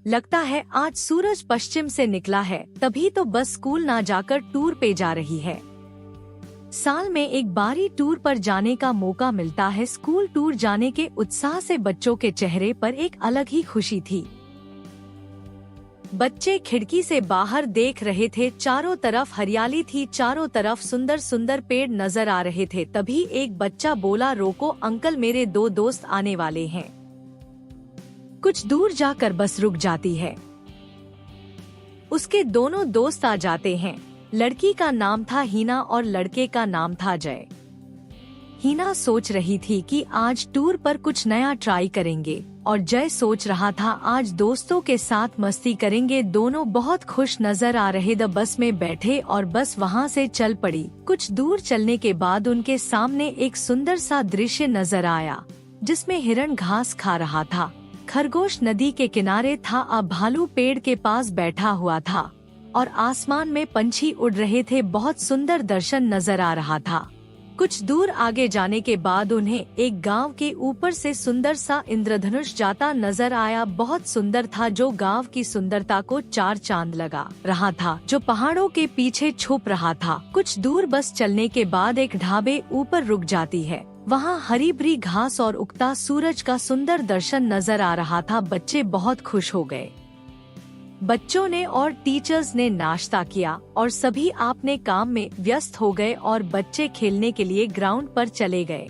लगता है आज सूरज पश्चिम से निकला है, तभी तो बस स्कूल ना जाकर टूर पे जा रही है। साल में एक बारी टूर पर जाने का मौका मिलता है। स्कूल टूर जाने के उत्साह से बच्चों के चेहरे पर एक अलग ही खुशी थी। बच्चे खिड़की से बाहर देख रहे थे, चारों तरफ हरियाली थी, चारों तरफ सुंदर सुंदर पेड़ नजर आ रहे थे। तभी एक बच्चा बोला, रोको अंकल, मेरे दो दोस्त आने वाले हैं। कुछ दूर जाकर बस रुक जाती है। उसके दोनों दोस्त आ जाते हैं। लड़की का नाम था हीना और लड़के का नाम था जय। हीना सोच रही थी कि आज टूर पर कुछ नया ट्राई करेंगे और जय सोच रहा था आज दोस्तों के साथ मस्ती करेंगे। दोनों बहुत खुश नजर आ रहे थे। बस में बैठे और बस वहाँ से चल पड़ी। कुछ दूर चलने के बाद उनके सामने एक सुंदर सा दृश्य नजर आया, जिसमें हिरण घास खा रहा था, खरगोश नदी के किनारे था, अब भालू पेड़ के पास बैठा हुआ था और आसमान में पंछी उड़ रहे थे। बहुत सुंदर दर्शन नजर आ रहा था। कुछ दूर आगे जाने के बाद उन्हें एक गांव के ऊपर से सुंदर सा इंद्रधनुष जाता नजर आया। बहुत सुंदर था, जो गांव की सुंदरता को चार चांद लगा रहा था, जो पहाड़ों के पीछे छुप रहा था। कुछ दूर बस चलने के बाद एक ढाबे ऊपर रुक जाती है। वहाँ हरी भरी घास और उगता सूरज का सुंदर दर्शन नजर आ रहा था। बच्चे बहुत खुश हो गए। बच्चों ने और टीचर्स ने नाश्ता किया और सभी अपने काम में व्यस्त हो गए और बच्चे खेलने के लिए ग्राउंड पर चले गए।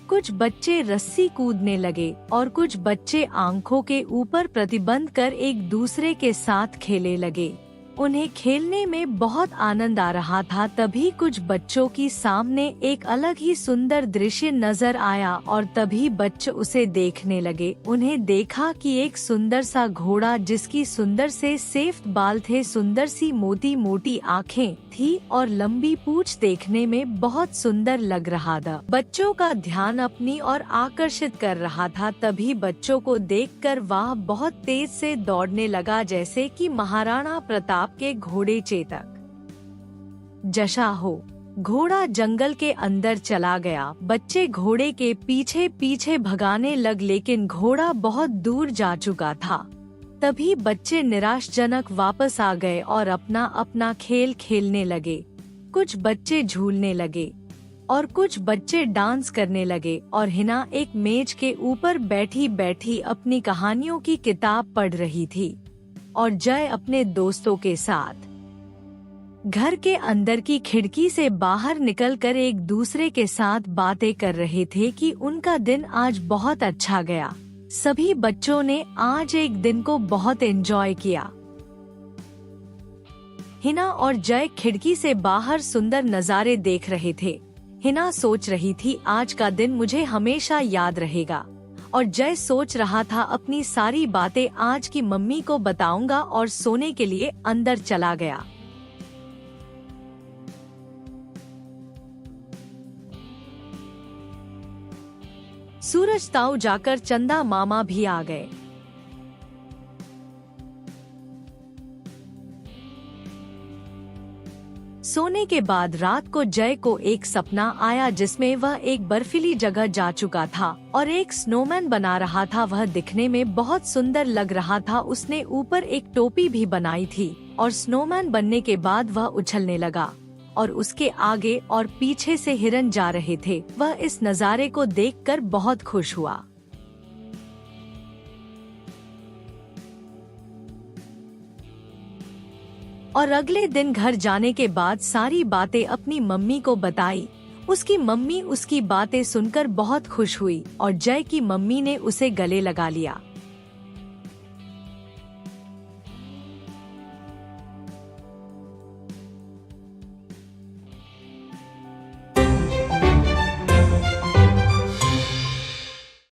कुछ बच्चे रस्सी कूदने लगे और कुछ बच्चे आंखों के ऊपर प्रतिबंध कर एक दूसरे के साथ खेलने लगे। उन्हें खेलने में बहुत आनंद आ रहा था। तभी कुछ बच्चों की सामने एक अलग ही सुंदर दृश्य नजर आया और तभी बच्चे उसे देखने लगे। उन्हें देखा कि एक सुंदर सा घोड़ा, जिसकी सुंदर से सफेद बाल थे, सुंदर सी मोटी मोटी आँखें थी और लंबी पूंछ देखने में बहुत सुंदर लग रहा था। बच्चों का ध्यान अपनी ओर आकर्षित कर रहा था। तभी बच्चों को देखकर वह बहुत तेज से दौड़ने लगा, जैसे कि महाराणा प्रताप के घोड़े चेतक जैसा हो। घोड़ा जंगल के अंदर चला गया। बच्चे घोड़े के पीछे पीछे भगाने लग, लेकिन घोड़ा बहुत दूर जा चुका था। तभी बच्चे निराशजनक वापस आ गए और अपना अपना खेल खेलने लगे। कुछ बच्चे झूलने लगे और कुछ बच्चे डांस करने लगे और हिना एक मेज के ऊपर बैठी बैठी अपनी कहानियों की किताब पढ़ रही थी और जय अपने दोस्तों के साथ घर के अंदर की खिड़की से बाहर निकलकर एक दूसरे के साथ बातें कर रहे थे कि उनका दिन आज बहुत अच्छा गया। सभी बच्चों ने आज एक दिन को बहुत एंजॉय किया। हिना और जय खिड़की से बाहर सुंदर नज़ारे देख रहे थे। हिना सोच रही थी, आज का दिन मुझे हमेशा याद रहेगा। और जय सोच रहा था, अपनी सारी बातें आज की मम्मी को बताऊंगा और सोने के लिए अंदर चला गया। सूरज ताऊ जाकर चंदा मामा भी आ गए। सोने के बाद रात को जय को एक सपना आया, जिसमें वह एक बर्फीली जगह जा चुका था और एक स्नोमैन बना रहा था। वह दिखने में बहुत सुंदर लग रहा था। उसने ऊपर एक टोपी भी बनाई थी और स्नोमैन बनने के बाद वह उछलने लगा और उसके आगे और पीछे से हिरन जा रहे थे। वह इस नज़ारे को देखकर बहुत खुश हुआ। और अगले दिन घर जाने के बाद सारी बातें अपनी मम्मी को बताई। उसकी मम्मी उसकी बातें सुनकर बहुत खुश हुई और जय की मम्मी ने उसे गले लगा लिया।